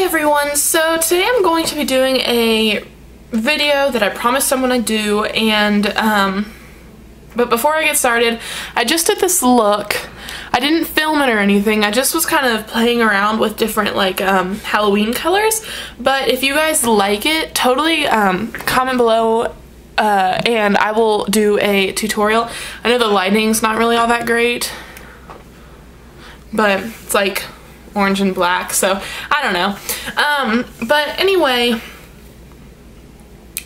everyone, so today I'm going to be doing a video that I promised someone I'd do, and but before I get started, I just did this look. I didn't film it or anything, I just was kind of playing around with different like Halloween colors, but if you guys like it, totally comment below and I will do a tutorial. I know the lighting's not really all that great, but it's like orange and black, so I don't know. But anyway, me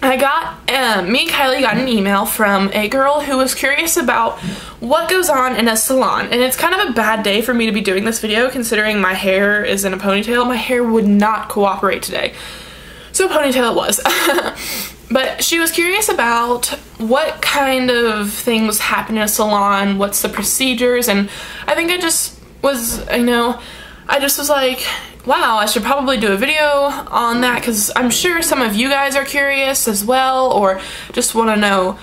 and Kylie got an email from a girl who was curious about what goes on in a salon, and it's kind of a bad day for me to be doing this video considering my hair is in a ponytail. My hair would not cooperate today, so a ponytail it was. But she was curious about what kind of things happen in a salon, what's the procedures, and I think I just was, I just was like, wow, I should probably do a video on that because I'm sure some of you guys are curious as well, or just want to know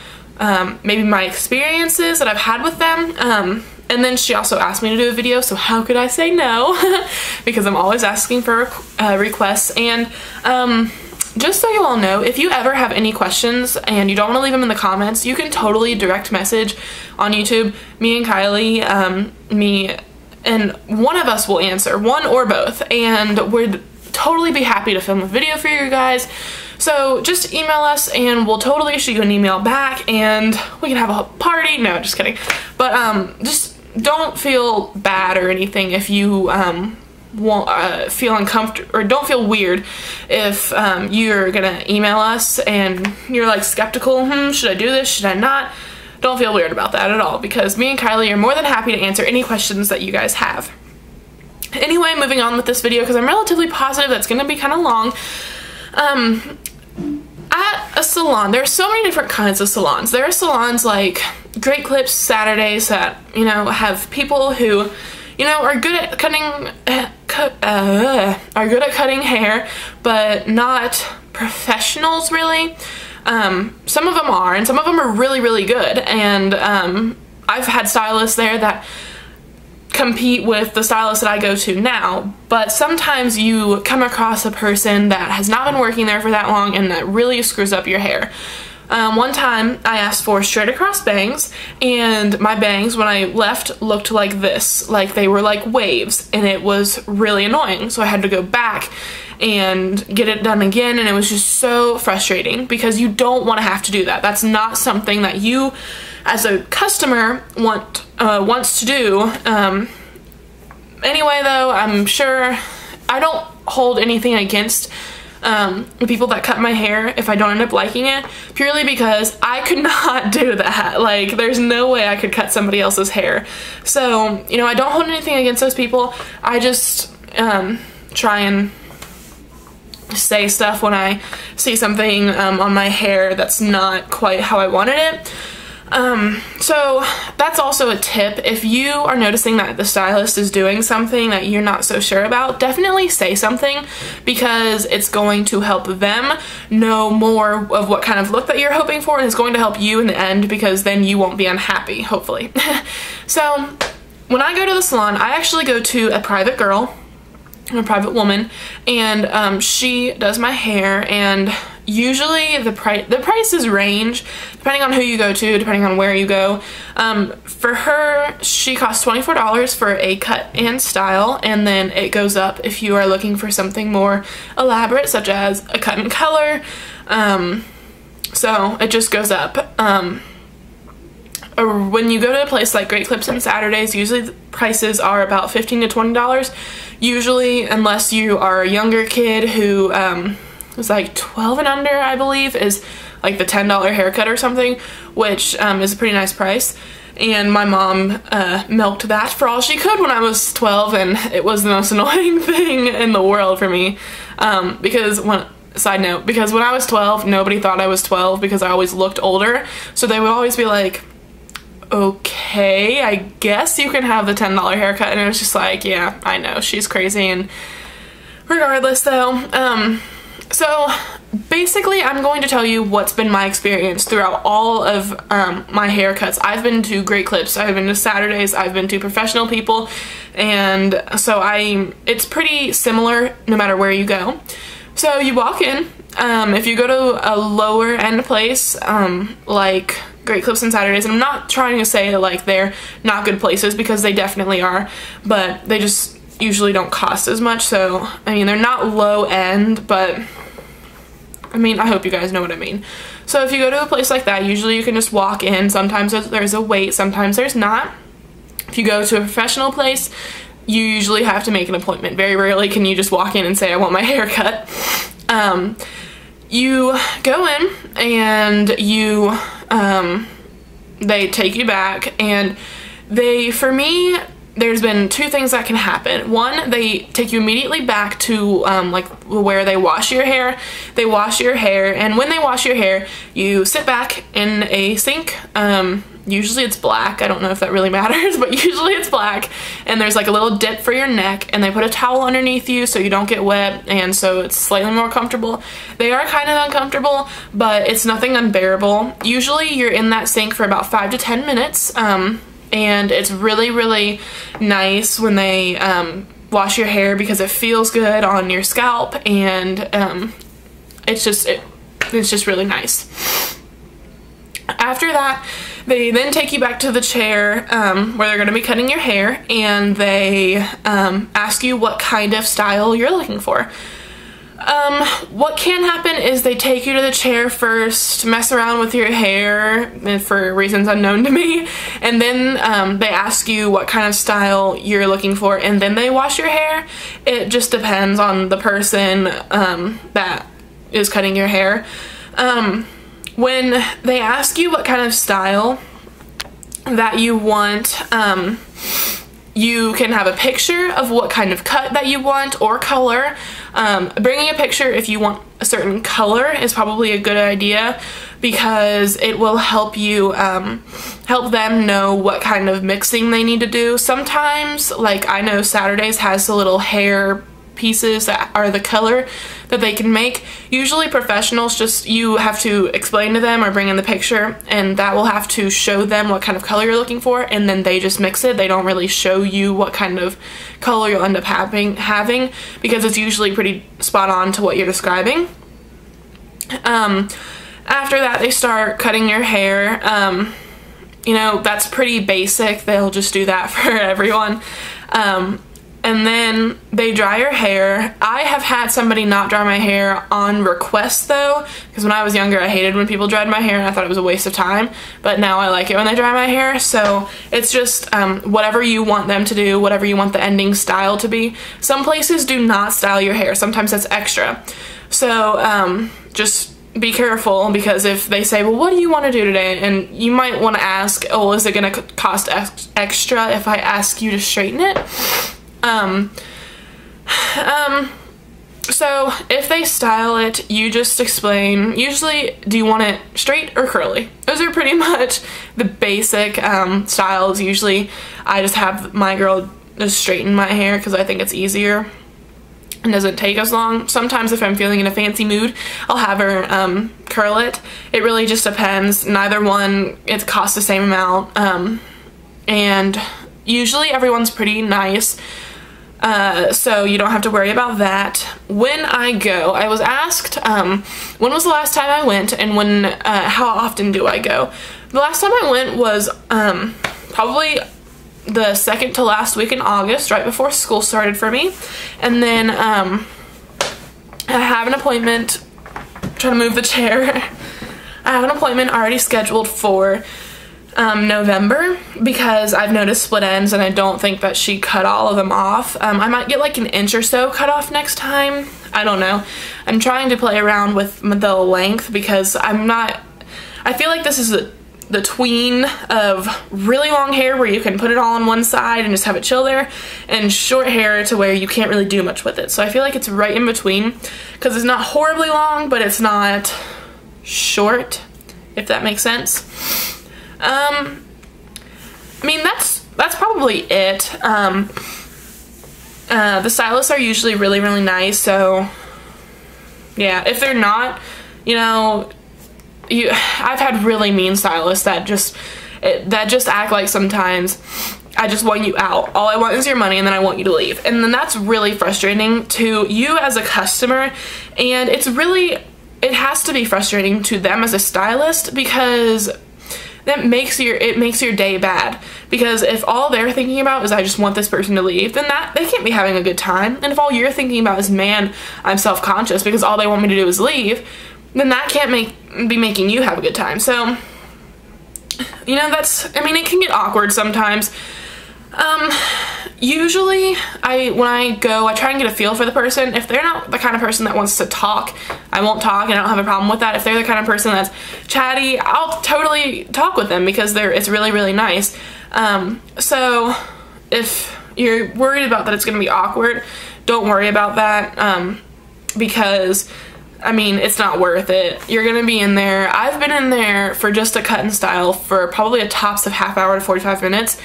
maybe my experiences that I've had with them. And then she also asked me to do a video, so how could I say no? Because I'm always asking for requests. And just so you all know, if you ever have any questions and you don't want to leave them in the comments, you can totally direct message on YouTube, me and Kylie, and one of us will answer, one or both, and we'd totally be happy to film a video for you guys. So just email us and we'll totally shoot you an email back and we can have a party. No, just kidding. But just don't feel bad or anything if you won't feel uncomfortable, or don't feel weird if you're gonna email us and you're like skeptical, should I do this, should I not? Don't feel weird about that at all, because me and Kylie are more than happy to answer any questions that you guys have. Anyway, moving on with this video, because I'm relatively positive that's going to be kind of long. At a salon, there are so many different kinds of salons. There are salons like Great Clips Saturdays that, have people who, are good at cutting hair, but not professionals really. Some of them are, and some of them are really, really good, and I've had stylists there that compete with the stylist that I go to now, but sometimes you come across a person that has not been working there for that long and that really screws up your hair. One time I asked for straight across bangs, and my bangs when I left looked like this, like they were like waves, and it was really annoying, so I had to go back and get it done again, and it was just so frustrating because you don't want to have to do that. That's not something that you as a customer wants to do. Anyway though, I'm sure I don't hold anything against the people that cut my hair if I don't end up liking it, purely because I could not do that. Like, there's no way I could cut somebody else's hair. So, I don't hold anything against those people. I just try and say stuff when I see something on my hair that's not quite how I wanted it. So that's also a tip. If you are noticing that the stylist is doing something that you're not so sure about, definitely say something, because it's going to help them know more of what kind of look that you're hoping for, and it's going to help you in the end, because then you won't be unhappy, hopefully. So when I go to the salon, I actually go to a private girl, a private woman, and she does my hair, and usually the prices range depending on who you go to, depending on where you go. For her, she costs $24 for a cut and style, and then it goes up if you are looking for something more elaborate, such as a cut and color. So it just goes up. When you go to a place like Great Clips and Saturdays, usually the prices are about $15 to $20. Usually, unless you are a younger kid who is like 12 and under, I believe, is like the $10 haircut or something, which is a pretty nice price. And my mom milked that for all she could when I was 12, and it was the most annoying thing in the world for me. Side note, because when I was 12, nobody thought I was 12 because I always looked older, so they would always be like, okay, I guess you can have the $10 haircut, and it was just like, yeah, I know, she's crazy. And regardless though, so basically I'm going to tell you what's been my experience throughout all of my haircuts. I've been to Great Clips, I've been to Saturdays, I've been to professional people, and so it's pretty similar no matter where you go. So you walk in, if you go to a lower end place like Great Clips and Saturdays, and I'm not trying to say that like they're not good places, because they definitely are, but they just usually don't cost as much. So I mean, they're not low end, but I mean, I hope you guys know what I mean. So if you go to a place like that, usually you can just walk in. Sometimes there's a wait, sometimes there's not. If you go to a professional place, you usually have to make an appointment. Very rarely can you just walk in and say, I want my hair cut. You go in and they take you back, and for me, there's been two things that can happen. One, they take you immediately back to like where they wash your hair. They wash your hair, and when they wash your hair, you sit back in a sink. Usually it's black. I don't know if that really matters, but usually it's black, and there's like a little dip for your neck, and they put a towel underneath you so you don't get wet, and so it's slightly more comfortable. They are kind of uncomfortable, but it's nothing unbearable. Usually you're in that sink for about 5 to 10 minutes, and it's really, really nice when they wash your hair, because it feels good on your scalp, and it's just really nice. After that, they then take you back to the chair where they're going to be cutting your hair, and they ask you what kind of style you're looking for. What can happen is they take you to the chair first, mess around with your hair for reasons unknown to me, and then they ask you what kind of style you're looking for, and then they wash your hair. It just depends on the person that is cutting your hair. When they ask you what kind of style that you want, you can have a picture of what kind of cut that you want, or color. Bringing a picture if you want a certain color is probably a good idea, because it will help you help them know what kind of mixing they need to do. Sometimes, like I know Saturdays has the little hair pieces that are the color that they can make. Usually professionals, just you have to explain to them or bring in the picture, and that will have to show them what kind of color you're looking for, and then they just mix it. They don't really show you what kind of color you'll end up having because it's usually pretty spot on to what you're describing. After that, they start cutting your hair. You know, that's pretty basic. They'll just do that for everyone. And then they dry your hair. I have had somebody not dry my hair on request though, because when I was younger I hated when people dried my hair and I thought it was a waste of time, but now I like it when they dry my hair. So it's just whatever you want them to do, whatever you want the ending style to be. Some places do not style your hair, sometimes that's extra. So just be careful, because if they say, well, what do you want to do today? And you might want to ask, oh, is it going to cost extra if I ask you to straighten it? So if they style it, you just explain, usually, do you want it straight or curly? Those are pretty much the basic styles. Usually I just have my girl just straighten my hair because I think it's easier and doesn't take as long. Sometimes if I'm feeling in a fancy mood, I'll have her curl it. It really just depends. Neither one, it costs the same amount, and usually everyone's pretty nice. So you don't have to worry about that. When I go, I was asked, when was the last time I went, and how often do I go? The last time I went was, probably the second to last week in August, right before school started for me. And then, I have an appointment, trying to move the chair. I have an appointment already scheduled for November, because I've noticed split ends and I don't think that she cut all of them off. I might get like an inch or so cut off next time. I don't know. I'm trying to play around with the length, because I feel like this is the tween of really long hair where you can put it all on one side and just have it chill there, and short hair to where you can't really do much with it. So I feel like it's right in between, because it's not horribly long, but it's not short, if that makes sense. I mean, that's probably it. The stylists are usually really, really nice, so yeah, if they're not, you know, I've had really mean stylists that just act like sometimes I just want you out. All I want is your money and then I want you to leave. And then that's really frustrating to you as a customer, and it has to be frustrating to them as a stylist, because it makes your day bad. Because if all they're thinking about is I just want this person to leave, then they can't be having a good time. And if all you're thinking about is, man, I'm self-conscious because all they want me to do is leave, then that can't be making you have a good time. So, you know, I mean, it can get awkward sometimes. Usually when I go, I try and get a feel for the person. If they're not the kind of person that wants to talk, I won't talk, and I don't have a problem with that. If they're the kind of person that's chatty, I'll totally talk with them because it's really, really nice. So if you're worried about that it's going to be awkward, don't worry about that, because I mean, it's not worth it. You're gonna be in there. I've been in there for just a cut and style for probably a tops of half hour to 45 minutes.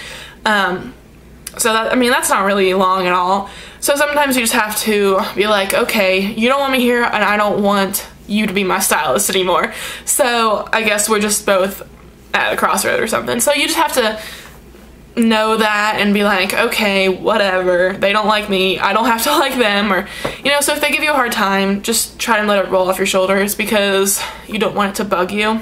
So that, I mean, that's not really long at all. So sometimes you just have to be like, okay, you don't want me here and I don't want you to be my stylist anymore. So I guess we're just both at a crossroad or something. So you just have to know that and be like, okay, whatever. They don't like me. I don't have to like them. Or, you know, so if they give you a hard time, just try and let it roll off your shoulders because you don't want it to bug you.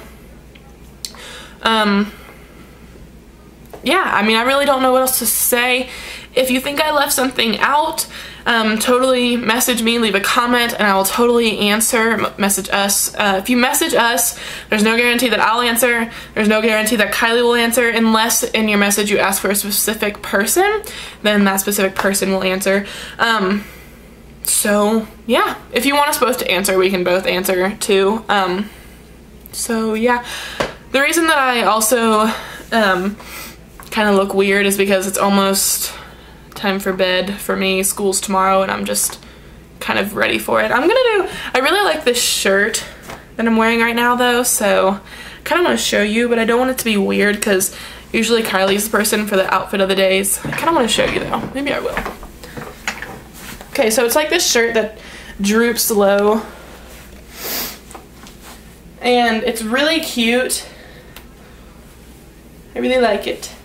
Yeah, I mean, I really don't know what else to say. If you think I left something out, totally message me, leave a comment, and I will totally answer. Message us. If you message us, there's no guarantee that I'll answer. There's no guarantee that Kylie will answer, unless in your message you ask for a specific person, then that specific person will answer. So yeah, if you want us both to answer, we can both answer too. So yeah, the reason that I also kind of look weird is because it's almost time for bed for me. School's tomorrow and I'm just kind of ready for it. I really like this shirt that I'm wearing right now though, so I kind of want to show you, but I don't want it to be weird because usually Kylie's the person for the outfit of the days. I kind of want to show you though. Maybe I will. Okay, so it's like this shirt that droops low and it's really cute. I really like it.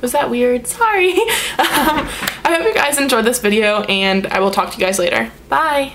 Was that weird? Sorry. I hope you guys enjoyed this video and I will talk to you guys later. Bye.